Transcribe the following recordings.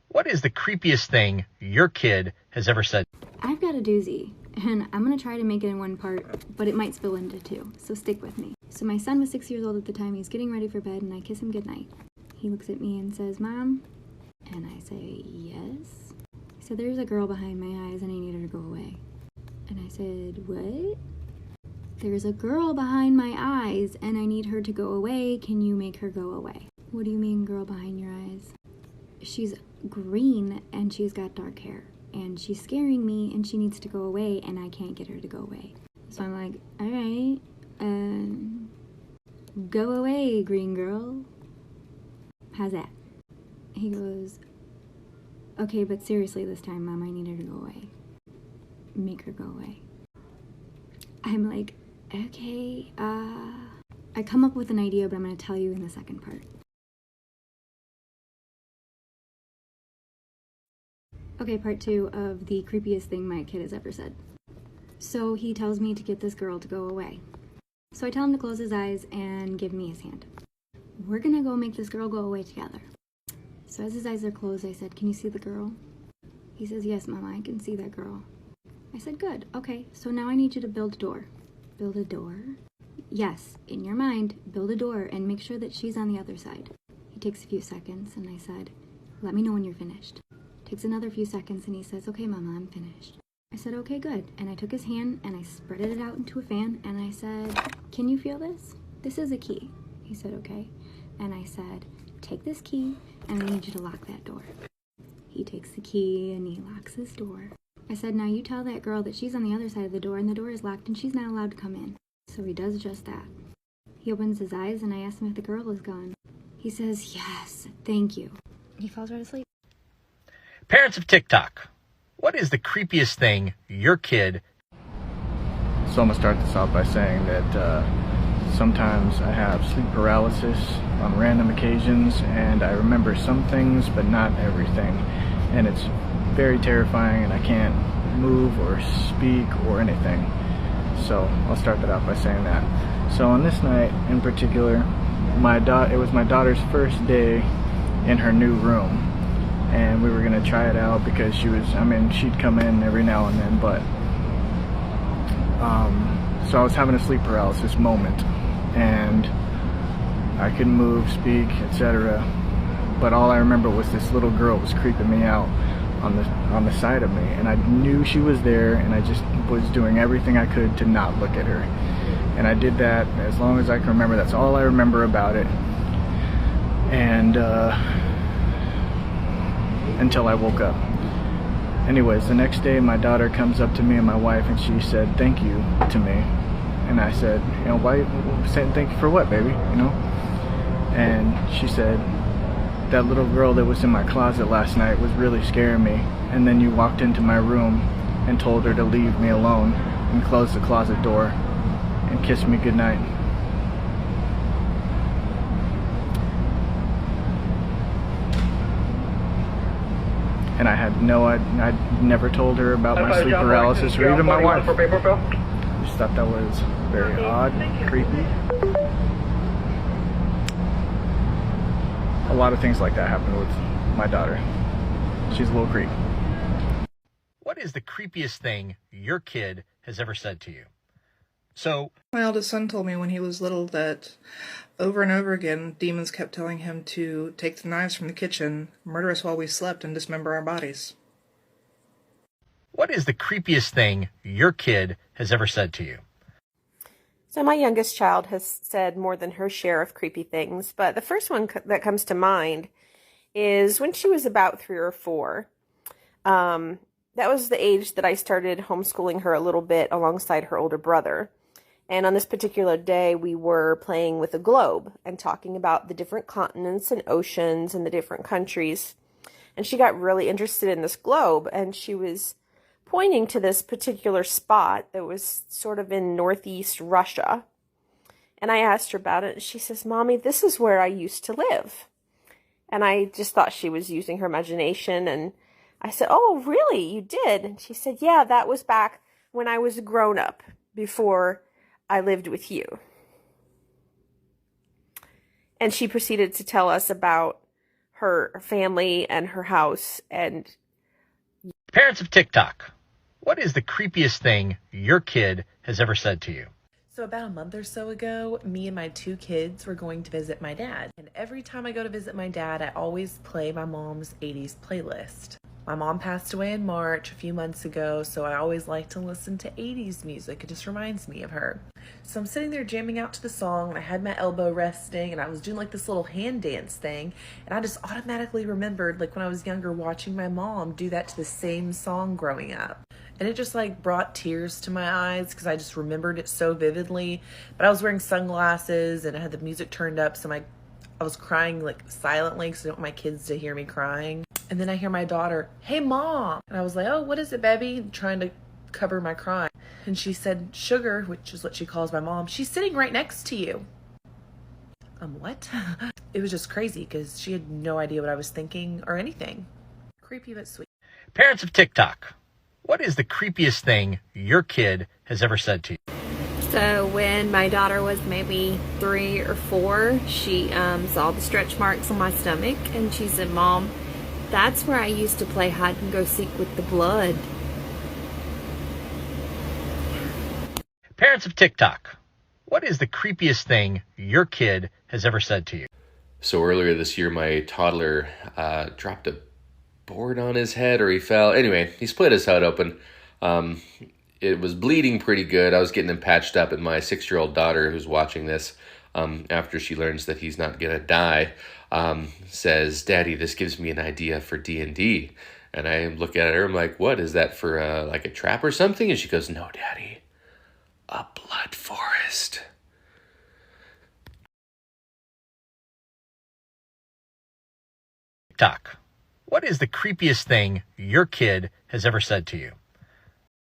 What is the creepiest thing your kid has ever said? I've got a doozy, and I'm gonna try to make it in one part, but it might spill into two, so stick with me. So my son was 6 years old at the time. He's getting ready for bed, and I kiss him goodnight. He looks at me and says, "Mom?" And I say, "Yes." He said, "There's a girl behind my eyes, and I need her to go away." And I said, "What?" "There's a girl behind my eyes, and I need her to go away. Can you make her go away?" "What do you mean, girl behind your eyes?" "She's green, and she's got dark hair, and she's scaring me, and she needs to go away, and I can't get her to go away." So I'm like, "All right, go away, green girl. How's that?" He goes, "Okay, but seriously this time, Mom, I need her to go away. Make her go away." I'm like, okay, I come up with an idea, but I'm going to tell you in the second part. Okay, part two of the creepiest thing my kid has ever said. So he tells me to get this girl to go away. So I tell him to close his eyes and give me his hand. We're gonna go make this girl go away together. So as his eyes are closed, I said, "Can you see the girl?" He says, "Yes, Mama, I can see that girl." I said, "Good, okay, so now I need you to build a door." "Build a door?" "Yes, in your mind, build a door and make sure that she's on the other side." He takes a few seconds and I said, "Let me know when you're finished." Takes another few seconds and he says, "Okay, Mama, I'm finished." I said, "Okay, good." And I took his hand and I spread it out into a fan and I said, "Can you feel this? This is a key." He said, "Okay." And I said, "Take this key and I need you to lock that door." He takes the key and he locks his door. I said, "Now you tell that girl that she's on the other side of the door and the door is locked and she's not allowed to come in." So he does just that. He opens his eyes and I ask him if the girl is gone. He says, "Yes, thank you." He falls right asleep. Parents of Tik Tok, what is the creepiest thing your kid... So I'm going to start this off by saying that sometimes I have sleep paralysis on random occasions, and I remember some things but not everything, and it's very terrifying and I can't move or speak or anything. So I'll start that off by saying that. So on this night in particular, it was my daughter's first day in her new room, and we were going to try it out because she'd come in every now and then, but so I was having a sleep paralysis moment and I couldn't move, speak, etc. But all I remember was this little girl was creeping me out on the side of me, and I knew she was there, and I just was doing everything I could to not look at her. And I did that as long as I can remember. That's all I remember about it. And until I woke up. Anyways, the next day my daughter comes up to me and my wife and she said thank you to me. And I said, "Why saying thank you for what, baby?" And she said, "That little girl that was in my closet last night was really scaring me, and then you walked into my room and told her to leave me alone and close the closet door and kissed me goodnight." And I'd never told her about my sleep paralysis or even my wife. I just thought that was very odd, creepy. A lot of things like that happen with my daughter. She's a little creep. What is the creepiest thing your kid has ever said to you? So, my eldest son told me when he was little that over and over again, demons kept telling him to take the knives from the kitchen, murder us while we slept, and dismember our bodies. What is the creepiest thing your kid has ever said to you? So my youngest child has said more than her share of creepy things, but the first one that comes to mind is when she was about 3 or 4. That was the age that I started homeschooling her a little bit alongside her older brother. And on this particular day, we were playing with a globe and talking about the different continents and oceans and the different countries. And she got really interested in this globe, and she was pointing to this particular spot that was sort of in northeast Russia. And I asked her about it, and she says, "Mommy, this is where I used to live." And I just thought she was using her imagination, and I said, "Oh, really? You did?" And she said, "Yeah, that was back when I was a grown-up, before I lived with you." And she proceeded to tell us about her family and her house. And Parents of TikTok, what is the creepiest thing your kid has ever said to you? So about a month or so ago, me and my 2 kids were going to visit my dad. And every time I go to visit my dad, I always play my mom's 80s playlist. My mom passed away in March a few months ago, so I always like to listen to 80s music. It just reminds me of her. So I'm sitting there jamming out to the song, and I had my elbow resting, and I was doing like this little hand dance thing, and I just automatically remembered like when I was younger watching my mom do that to the same song growing up. And it just like brought tears to my eyes because I just remembered it so vividly. But I was wearing sunglasses and I had the music turned up, so I was crying like silently because I don't want my kids to hear me crying. And then I hear my daughter, "Hey mom." And I was like, "Oh, what is it, baby?" Trying to cover my cry. And she said, "Sugar," which is what she calls my mom, "she's sitting right next to you." What? It was just crazy because she had no idea what I was thinking or anything. Creepy but sweet. Parents of TikTok, what is the creepiest thing your kid has ever said to you? So when my daughter was maybe 3 or 4, she saw the stretch marks on my stomach, and she said, "Mom, that's where I used to play hide and go seek with the blood." Parents of TikTok, what is the creepiest thing your kid has ever said to you? So earlier this year, my toddler dropped a board on his head, or he fell. Anyway, he split his head open. It was bleeding pretty good. I was getting him patched up, and my 6-year-old daughter, who's watching this, after she learns that he's not gonna die, says, "Daddy, this gives me an idea for D&D." And I look at her, I'm like, "What is that for? Like a trap or something?" And she goes, "No, Daddy, a blood forest." TikTok, what is the creepiest thing your kid has ever said to you?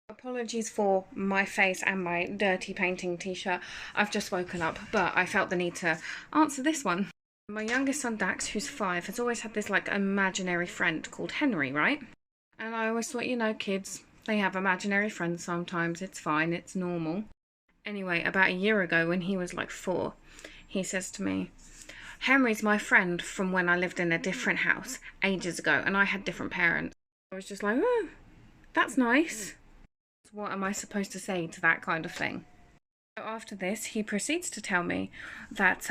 Apologies for my face and my dirty painting t-shirt. I've just woken up, but I felt the need to answer this one. My youngest son Dax, who's 5, has always had this like imaginary friend called Henry, right? And I always thought, kids, they have imaginary friends sometimes. It's fine, it's normal. Anyway, about a year ago when he was like 4, he says to me, "Henry's my friend from when I lived in a different house ages ago and I had different parents." I was just like, "Oh, that's nice. What am I supposed to say to that kind of thing?" So after this, he proceeds to tell me that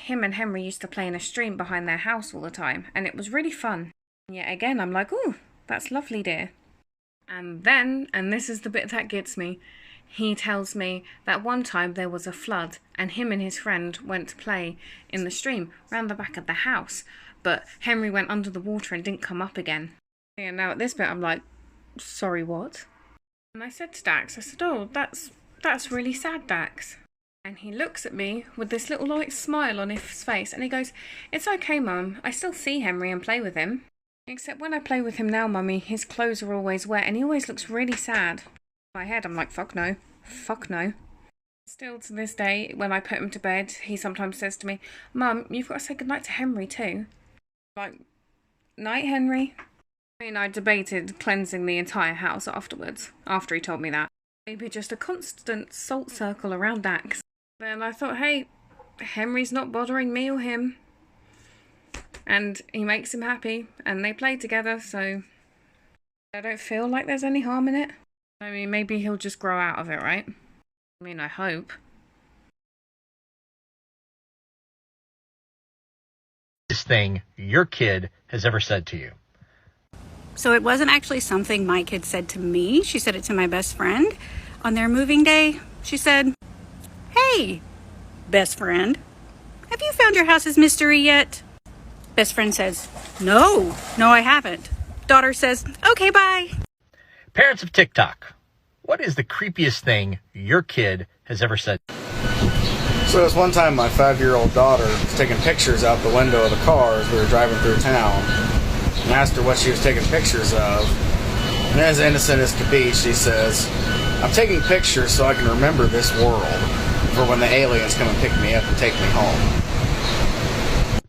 him and Henry used to play in a stream behind their house all the time, and it was really fun. And yet again, I'm like, "Oh, that's lovely, dear." And then, and this is the bit that gets me, he tells me that one time there was a flood, and him and his friend went to play in the stream round the back of the house, but Henry went under the water and didn't come up again. And now at this bit, I'm like, "Sorry, what?" And I said to Dax, I said, "Oh, that's really sad, Dax." And he looks at me with this little like smile on his face and he goes, "It's okay, Mum. I still see Henry and play with him. Except when I play with him now, Mummy, his clothes are always wet and he always looks really sad." In my head, I'm like, fuck no. Fuck no. Still to this day, when I put him to bed, he sometimes says to me, "Mum, you've got to say goodnight to Henry too." I'm like, "Night, Henry." I mean, I debated cleansing the entire house afterwards, after he told me that. Maybe just a constant salt circle around Dax. Then I thought, hey, Henry's not bothering me or him. And he makes him happy, and they play together, so I don't feel like there's any harm in it. I mean, maybe he'll just grow out of it, right? I mean, I hope. This thing your kid has ever said to you. So it wasn't actually something my kid said to me. She said it to my best friend on their moving day. She said, "Hey, best friend, have you found your house's mystery yet?" Best friend says, No, I haven't." Daughter says, "Okay, bye." Parents of TikTok, what is the creepiest thing your kid has ever said? So this one time my 5-year-old daughter was taking pictures out the window of the car as we were driving through town, and asked her what she was taking pictures of. And as innocent as could be, she says, "I'm taking pictures so I can remember this world for when the aliens come and pick me up and take me home."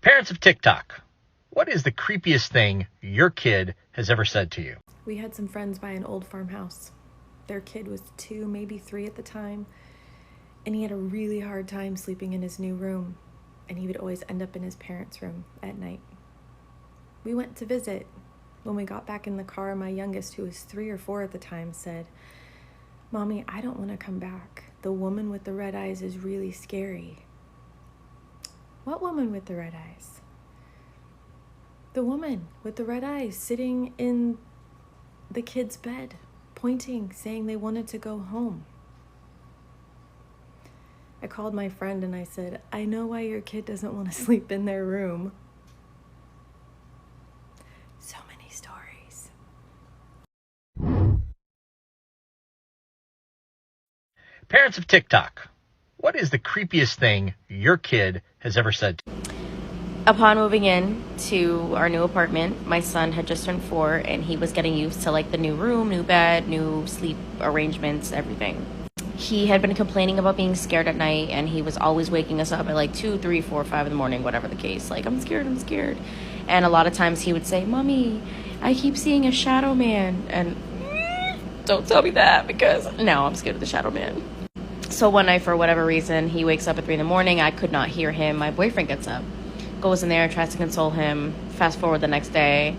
Parents of TikTok, what is the creepiest thing your kid has ever said to you? We had some friends buy an old farmhouse. Their kid was 2, maybe 3 at the time, and he had a really hard time sleeping in his new room, and he would always end up in his parents' room at night. We went to visit. When we got back in the car, my youngest, who was 3 or 4 at the time, said, "Mommy, I don't want to come back. The woman with the red eyes is really scary." "What woman with the red eyes?" "The woman with the red eyes sitting in the kid's bed, pointing, saying they wanted to go home." I called my friend and I said, "I know why your kid doesn't want to sleep in their room." So many stories. Parents of TikTok, what is the creepiest thing your kid has ever said to you? Upon moving in to our new apartment, my son had just turned 4 and he was getting used to like the new room, new bed, new sleep arrangements, everything. He had been complaining about being scared at night, and he was always waking us up at like 2, 3, 4, 5 in the morning, whatever the case. Like, I'm scared. And a lot of times he would say, "Mommy, I keep seeing a shadow man." And don't tell me that, because now I'm scared of the shadow man. So one night, for whatever reason, he wakes up at 3 in the morning. I could not hear him. My boyfriend gets up, goes in there, tries to console him. Fast forward the next day.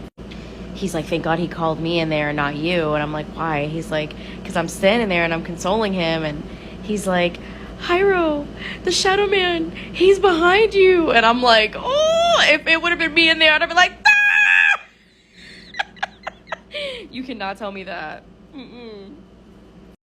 He's like, "Thank God he called me in there and not you." And I'm like, "Why?" He's like, "Because I'm standing there and I'm consoling him." And he's like, "Hyro, the shadow man, he's behind you." And I'm like, oh, if it would have been me in there, I'd have been like, ah! You cannot tell me that. Mm-mm.